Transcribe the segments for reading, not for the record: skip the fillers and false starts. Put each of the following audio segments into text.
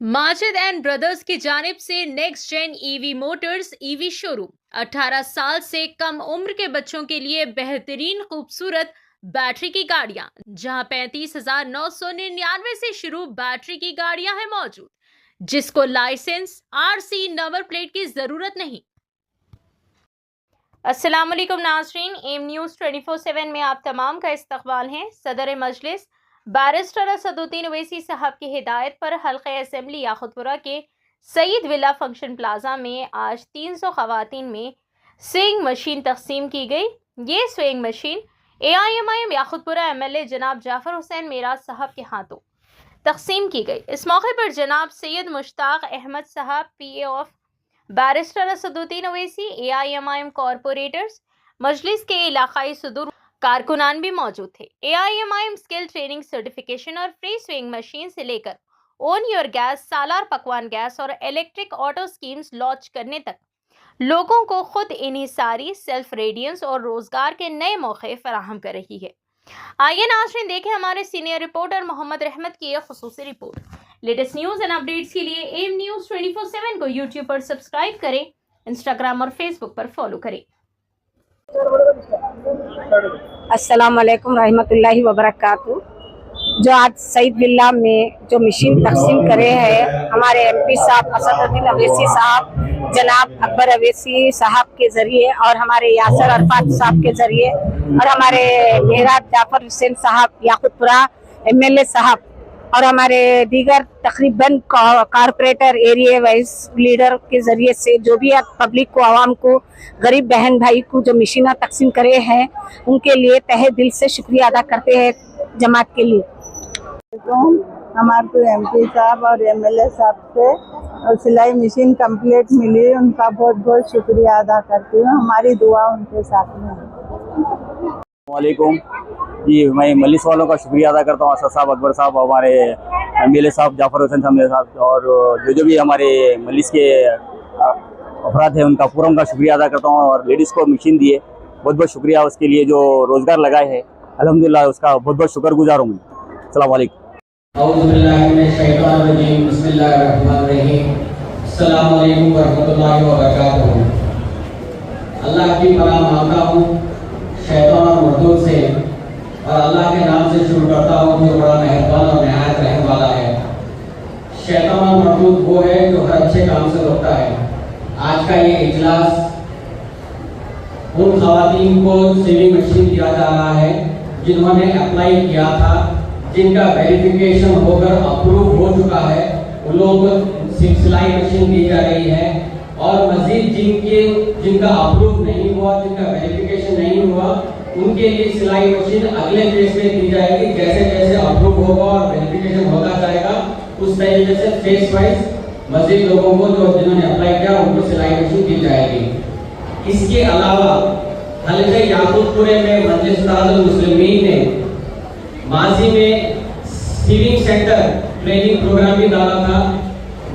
Majid and brothers की जानिब से next gen EV motors EV showroom 18 साल से कम उम्र के बच्चों के लिए बेहतरीन खूबसूरत बैटरी की गाड़ियां, जहां 35,999 से शुरू बैटरी की गाड़ियां हैं मौजूद, जिसको लाइसेंस आरसी नंबर प्लेट की जरूरत नहीं। अस्सलाम वालेकुम नाज़रीन, एम न्यूज़ 24/7 में आप तमाम का इस्तकबाल है। सदर मजलिस बैरिस्टर असदुद्दीन ओवैसी साहब की हिदायत पर हल्क़े असेंबली याकुतपुरा के सईद विला फंक्शन प्लाजा में आज 300 खवातीन में स्विंग मशीन तकसीम की गई। ये swing machine AIMIM Yakutpura MLA जनाब जाफर हुसैन मेराज साहब के हाथों तकसीम की गई। इस मौके पर जनाब सैयद मुश्ताक अहमद साहब PA of barrister Asaduddin Owaisi AIMIM corporators Majlis के इलाकाई सदूर कारकुनान भी मौजूद थे। AIMIM स्किल ट्रेनिंग सर्टिफिकेशन और फ्री स्विंग मशीन से लेकर ओन योर गैस, सालार पकवान गैस और इलेक्ट्रिक ऑटो स्कीम्स लॉन्च करने तक लोगों को खुद इन्हिसारी, सेल्फ रेडियंस और रोजगार के नए मौके फराहम कर रही है। आइए नाज़रीन देखें हमारे सीनियर रिपोर्टर मोहम्मद रहमत की एक खुसूसी रिपोर्ट। लेटेस्ट न्यूज एंड अपडेट्स के लिए एम न्यूज़ 24/7 को यूट्यूब पर सब्सक्राइब करें, इंस्टाग्राम और फेसबुक पर फॉलो करें। अस्सलाम वालेकुम रहमतुल्लाहि व बरकातहू। जो आज सईद विला में जो मशीन तकसीम करे हैं हमारे MP साहब असदुद्दीन ओवैसी साहब, जनाब अकबर ओवैसी साहब के जरिए और हमारे यासर अरफात साहब के जरिए और हमारे मेहराज जाफर हुसैन साहब याकुतपुरा MLA साहब और हमारे दीगर तकरीबन कारपोरेटर एरिया वाइज लीडर के जरिए से जो भी पब्लिक को, आवाम को, गरीब बहन भाई को जो मशीना तकसीम करे हैं उनके लिए तहे दिल से शुक्रिया अदा करते हैं जमात के लिए। हमारे को MP साहब और MLA साहब से और सिलाई मशीन कंप्लीट मिली, उनका बहुत बहुत शुक्रिया अदा करती हूँ। हमारी दुआ उनके साथ में है। वालेकुम जी, मैं मलिस वालों का शुक्रिया अदा करता हूँ, असद साहब, अकबर साहब, हमारे MLA साहब जाफर हुसैन साहब मेरे साथ और जो भी हमारे मलिस के अफराद हैं उनका पूरा उनका शुक्रिया अदा करता हूँ। और लेडीज़ को मशीन दिए, बहुत बहुत शुक्रिया उसके लिए, जो रोज़गार लगाए हैं अल्हम्दुलिल्लाह उसका बहुत बहुत शुक्रगुजार हूँ। अस्सलाम वालेकुम। अल्लाह की पनाह मांगता हूँ शैतान और मर्दूद से, और अल्लाह के नाम से शुरू करता हूँ जो बड़ा मेहरबान और नहायत रहने वाला है। शैतान और मर्दूद वो है जो हर अच्छे काम से रोकता है। आज का ये इजलास उन खवातीन को स्विंग मशीन दिया जा रहा है जिन्होंने अप्लाई किया था, जिनका वेरिफिकेशन होकर अप्रूव हो चुका है, उन लोगों को सिलाई मशीन दी जा रही है। और मजीद जिनका अप्रूव नहीं हुआ, जिनका वेरिफिकेशन नहीं हुआ, उनके लिए सिलाई मशीन अगले फेज में दी जाएगी। जैसे जैसे अप्रूव होगा और वेरिफिकेशन होता जाएगा उस तरीके से फेज वाइज मजीद लोगों को जो जिन्होंने अप्लाई किया उनको सिलाई मशीन दी जाएगी। इसके अलावा हल्के याकुतपुरे में मजलिस इत्तेहादुल मुस्लिमीन ने माजी में सीविंग सेंटर ट्रेनिंग प्रोग्राम भी डाला था,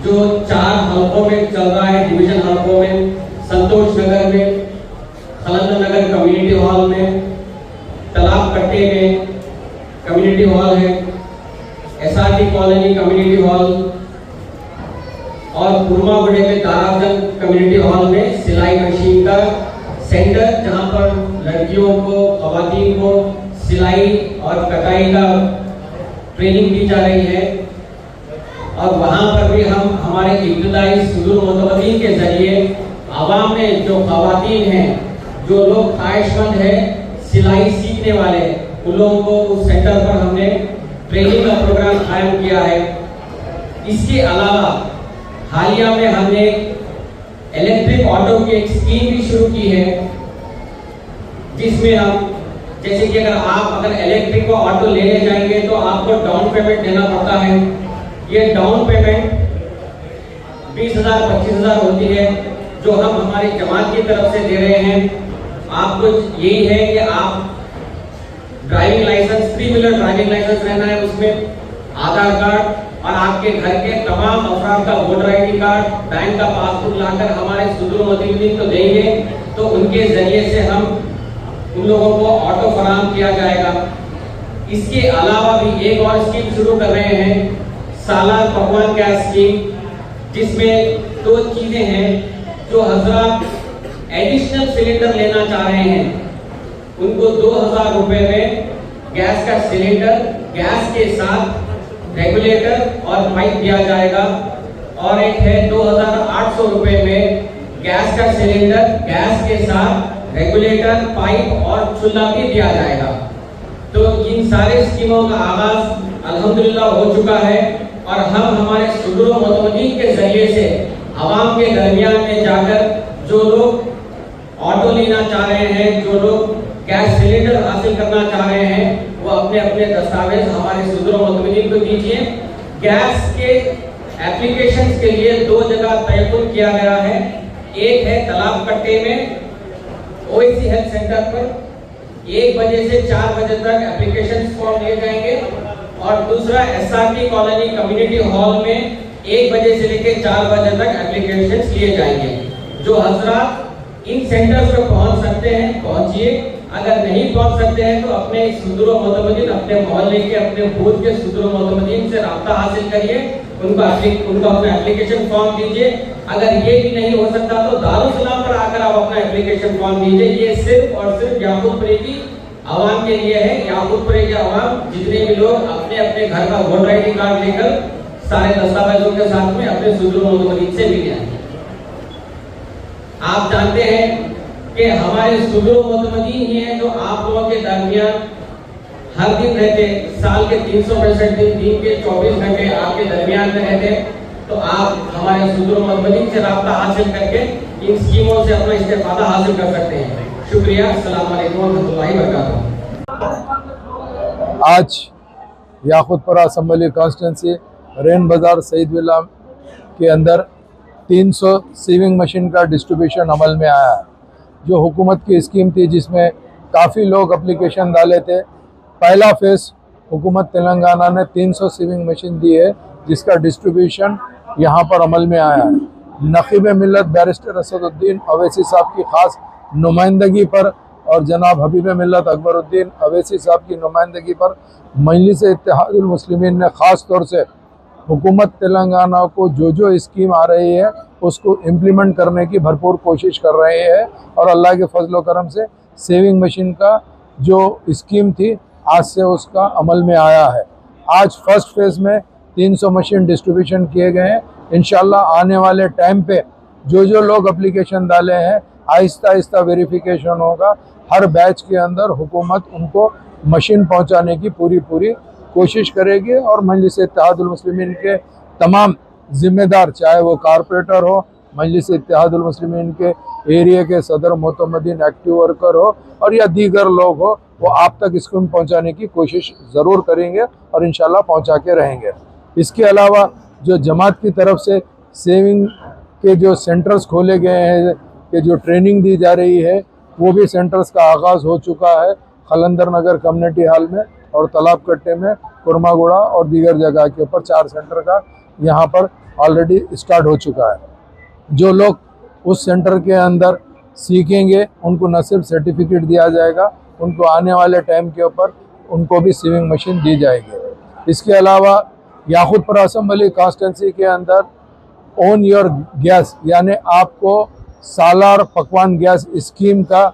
जो 4 हल्कों में चल रहा है। डिवीजन हल्कों में संतोष नगर में, खलंदर नगर कम्युनिटी हॉल में, तालाब कट्टे में कम्युनिटी हॉल है, SRT कॉलोनी कम्युनिटी हॉल और पुरमागुड़े में दाराजंग कम्युनिटी हॉल में सिलाई मशीन का सेंटर, जहां पर लड़कियों को, खवातीन को सिलाई और कटाई का ट्रेनिंग दी जा रही है। और वहां पर भी हम हमारे इब्तिदाई सुदूर मुतवद्दीन के जरिए आवाम में जो खवातीन हैं, जो लोग ख्वाहिशमंद है सिलाई सीखने वाले, उन लोगों को उस सेंटर पर हमने ट्रेनिंग का प्रोग्राम कायम किया है। इसके अलावा हालिया में हमने इलेक्ट्रिक ऑटो की एक स्कीम भी शुरू की है, जिसमें हम जैसे कि अगर इलेक्ट्रिक को ऑटो लेने जाएंगे तो आपको डाउन पेमेंट देना पड़ता है। ये डाउन पेमेंट 20,000 25,000 होती है, जो हम हमारी जमात की तरफ से दे रहे हैं। आपको यही है कि आप driving licence, 3 wheeler driving licence रहना है, उसमें आधार कार्ड और आपके घर के तमाम अफराद का वोटर ID कार्ड, बैंक का पासबुक लाकर हमारे सुदूर मुतवद्दीन को देंगे तो उनके जरिए से हम उन लोगों को ऑटो फराहम किया जाएगा। इसके अलावा भी एक और स्कीम शुरू कर रहे हैं, सालार पकवान गैस स्कीम, जिसमें 2 चीजें हैं। जो हजरात एडिशनल सिलेंडर लेना चाह रहे हैं उनको 2000 रुपए में गैस का सिलेंडर, गैस के साथ रेगुलेटर और पाइप दिया जाएगा। और एक है 2800 रुपए में गैस का सिलेंडर, गैस के साथ रेगुलेटर, पाइप और चूल्हा भी दिया जाएगा। तो इन सारे स्कीमों का आगाज अल्हम्दुलिल्लाह हो चुका है और हम हमारे सुदूर मुतमदीन के जरिए से आवाम के दरमियान में जाकर जो लोग ऑटो लेना चाह रहे हैं, जो लोग गैस सिलेंडर हासिल करना चाह रहे हैं, वो अपने अपने दस्तावेज हमारे सुदूर मुतमदीन को दीजिए। गैस के एप्लीकेशंस के लिए 2 जगह तयन किया गया है। एक है तालाब कट्टे में ओएसी हेल्थ सेंटर पर 1 बजे से 4 बजे तक एप्लीकेशन फॉर्म लिए जाएंगे और दूसरा एसआरटी कॉलोनी कम्युनिटी हॉल में 1 बजे से लेकर 4 बजे तक एप्लीकेशन लिए जाएंगे। जो हजरात इन सेंटर्स पर पहुंच सकते हैं पहुंचिए, अगर नहीं पहुंच सकते हैं तो अपने सुदूर मुतमदीन, अपने मोहल्ले के, अपने बूथ के सुदूर मुतमदीन से राब्ता हासिल करिए, उनको अपना एप्लीकेशन फॉर्म दीजिए। अगर ये भी नहीं हो सकता तो दारुसलाम पर आकर आप अपना एप्लीकेशन फॉर्म दीजिए। ये सिर्फ और सिर्फ याकूतपुरे की आवाम के लिए है। याकूतपुरे के आवाम जितने भी लोग अपने अपने घर का वोटर आईडी कार्ड लेकर सारे दस्तावेजों के साथ में अपने सुदूर मुतमदीन से मिले हैं। आप जानते हैं कि हमारे सुदूर मुतमदीन ही हैं जो आप लोगों के दरमियान हर दिन रहते, साल के 365 दिन के 24 घंटे आपके दरमियान में रहते। तो आप हमारे सुदूर मुतमदीन से राब्ता हासिल करके इन स्कीमों से अपना इस्तेफादा हासिल कर सकते हैं। शुक्रिया। अस्सलाम वालेकुम रहमतुल्लाहि व बरकातहू। आज याकूतपुरा असम्बली कॉन्स्टिट्यूंसी रेन बाज़ार सईद विला के अंदर 300 सीविंग मशीन का डिस्ट्रीब्यूशन अमल में आया है। जो हुकूमत की स्कीम थी जिसमें काफ़ी लोग एप्लीकेशन डाले थे। पहला फेज़ हुकूमत तेलंगाना ने 300 सीविंग मशीन दी है, जिसका डिस्ट्रीब्यूशन यहाँ पर अमल में आया है। नक़ीब मिल्लत बैरिस्टर असदुद्दीन अवैसी साहब की ख़ास नुमाइंदगी पर और जनाब हबीब मिल्लत अकबरुद्दीन अवैसी साहब की नुमाइंदगी पर मजलिस इत्तेहादुल मुस्लिमीन ने ख़ास तौर से हुकूमत तेलंगाना को जो स्कीम आ रही है उसको इम्प्लीमेंट करने की भरपूर कोशिश कर रहे हैं। और अल्लाह के फजल व करम से सेविंग मशीन का जो स्कीम थी आज से उसका अमल में आया है। आज फर्स्ट फेज़ में 300 मशीन डिस्ट्रीब्यूशन किए गए हैं। इंशाल्लाह आने वाले टाइम पे जो लोग एप्लीकेशन डाले हैं आहिस्ता आहिस्ता वेरिफिकेशन होगा। हर बैच के अंदर हुकूमत उनको मशीन पहुंचाने की पूरी कोशिश करेगी और मजलिस इत्तेहादुल मुस्लिमीन के तमाम जिम्मेदार, चाहे वो कारपोरेटर हो, मजलिस इत्तेहादुल मुस्लिमीन के एरिया के सदर मोतमदीन, एक्टिव वर्कर हो और या दीगर लोग हो, वो आप तक स्कीम पहुंचाने की कोशिश ज़रूर करेंगे और इंशाल्लाह पहुंचा के रहेंगे। इसके अलावा जो जमात की तरफ से सेविंग के जो सेंटर्स खोले गए हैं, कि जो ट्रेनिंग दी जा रही है, वो भी सेंटर्स का आगाज़ हो चुका है। खलंदर नगर कम्युनिटी हॉल में और तालाब कट्टे में, कुरमागुड़ा और दीगर जगह के ऊपर 4 सेंटर का यहाँ पर ऑलरेडी स्टार्ट हो चुका है। जो लोग उस सेंटर के अंदर सीखेंगे उनको न सिर्फ सर्टिफिकेट दिया जाएगा, उनको आने वाले टाइम के ऊपर उनको भी सीविंग मशीन दी जाएगी। इसके अलावा याकूतपुरा असम्बली कॉन्स्टिट्यूंसी के अंदर ओन योर गैस यानी आपको सालार पकवान गैस स्कीम का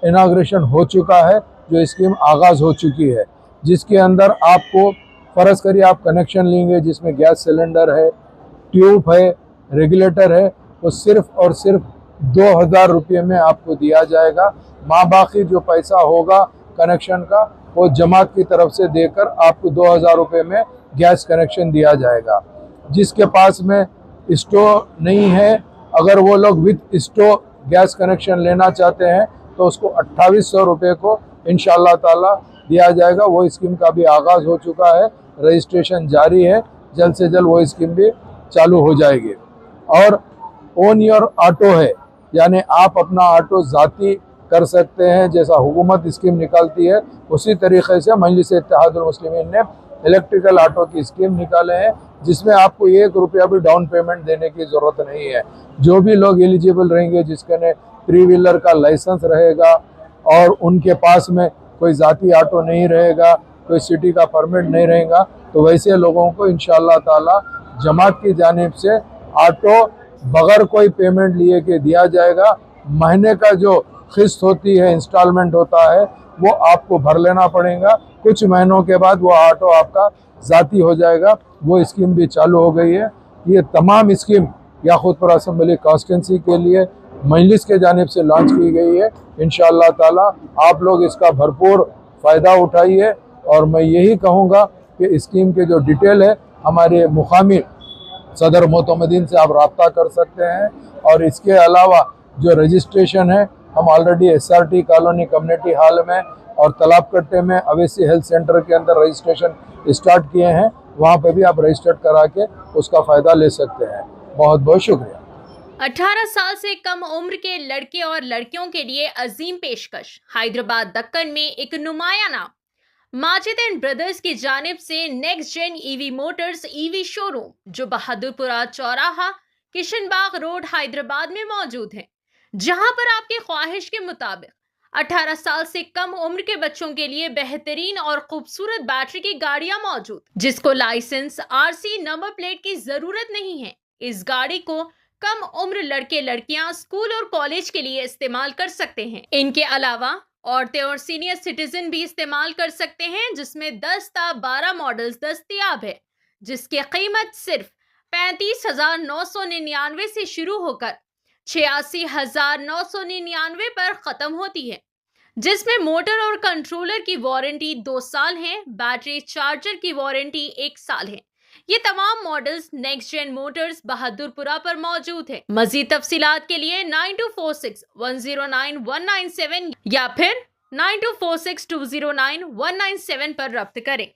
इनाग्रेशन हो चुका है। जो स्कीम आगाज़ हो चुकी है, जिसके अंदर आपको फ़र्ज़ करिए आप कनेक्शन लेंगे जिसमें गैस सिलेंडर है, ट्यूब है, रेगुलेटर है, वो सिर्फ़ और सिर्फ 2000 रुपये में आपको दिया जाएगा। बाकी जो पैसा होगा कनेक्शन का वो जमात की तरफ से देकर आपको 2000 रुपये में गैस कनेक्शन दिया जाएगा। जिसके पास में स्टोव नहीं है, अगर वो लोग विद स्टोव गैस कनेक्शन लेना चाहते हैं तो उसको 2800 रुपये को इंशाअल्लाह ताला दिया जाएगा। वो स्कीम का भी आगाज़ हो चुका है, रजिस्ट्रेशन जारी है, जल्द से जल्द वो स्कीम भी चालू हो जाएगी। और ओन योर ऑटो है, यानी आप अपना ऑटो ज़ाती कर सकते हैं। जैसा हुकूमत स्कीम निकालती है उसी तरीक़े से मजलिस इत्तेहादुल मुस्लिमीन ने इलेक्ट्रिकल ऑटो की स्कीम निकाले हैं, जिसमें आपको 1 रुपया भी डाउन पेमेंट देने की ज़रूरत नहीं है। जो भी लोग एलिजिबल रहेंगे, जिसके ने 3 व्हीलर का लाइसेंस रहेगा और उनके पास में कोई ज़ाती ऑटो नहीं रहेगा, कोई सिटी का परमिट नहीं रहेगा, तो वैसे लोगों को इंशाअल्लाह ताला जमात की जानिब से ऑटो बगैर कोई पेमेंट लिए के दिया जाएगा। महीने का जो किस्त होती है, इंस्टॉलमेंट होता है, वो आपको भर लेना पड़ेगा। कुछ महीनों के बाद वो ऑटो आपका ज़ाती हो जाएगा। वो स्कीम भी चालू हो गई है। ये तमाम स्कीम याकूतपुरा असम्बली कॉन्स्टिट्यूंसी के लिए मजलिस के जानिब से लॉन्च की गई है। इंशाअल्लाह ताला आप लोग इसका भरपूर फ़ायदा उठाइए। और मैं यही कहूँगा कि स्कीम के जो डिटेल है हमारे मुकामी सदर मोतमदीन से आप रब्ता कर सकते हैं। और इसके अलावा जो रजिस्ट्रेशन है, हम already SRT colony community hall में और तालाब कट्टे में अवेसी हेल्थ सेंटर के अंदर रजिस्ट्रेशन स्टार्ट किए हैं। वहाँ पे भी आप रजिस्टर्ड करा के उसका फ़ायदा ले सकते हैं। बहुत बहुत शुक्रिया। 18 साल से कम उम्र के लड़के और लड़कियों के लिए अजीम पेशकश। हैदराबाद दक्कन में एक नुमाया नाम माजिद एंड ब्रदर्स की जानिब से next gen EV motors EV showroom, जो बहादुरपुरा चौराहा किशनबाग रोड हैदराबाद में मौजूद है, जहां पर आपकी ख्वाहिश के मुताबिक 18 साल से कम उम्र के बच्चों के लिए बेहतरीन और खूबसूरत बैटरी की गाड़ियां मौजूद, जिसको लाइसेंस RC नंबर प्लेट की जरूरत नहीं है। इस गाड़ी को कम उम्र लड़के लड़कियां स्कूल और कॉलेज के लिए इस्तेमाल कर सकते हैं। इनके अलावा औरतें और सीनियर सिटीजन भी इस्तेमाल कर सकते हैं, जिसमें 10 ता 12 मॉडल्स दस्तयाब है, जिसकी कीमत सिर्फ 35,999 से शुरू होकर 86,999 पर खत्म होती है, जिसमें मोटर और कंट्रोलर की वारंटी 2 साल है, बैटरी चार्जर की वारंटी 1 साल है। ये तमाम models next gen motors Bahadurpura पर मौजूद है। मजीद तफसीलात के लिए 9246109197 या फिर 9246209197 पर रब्त करें।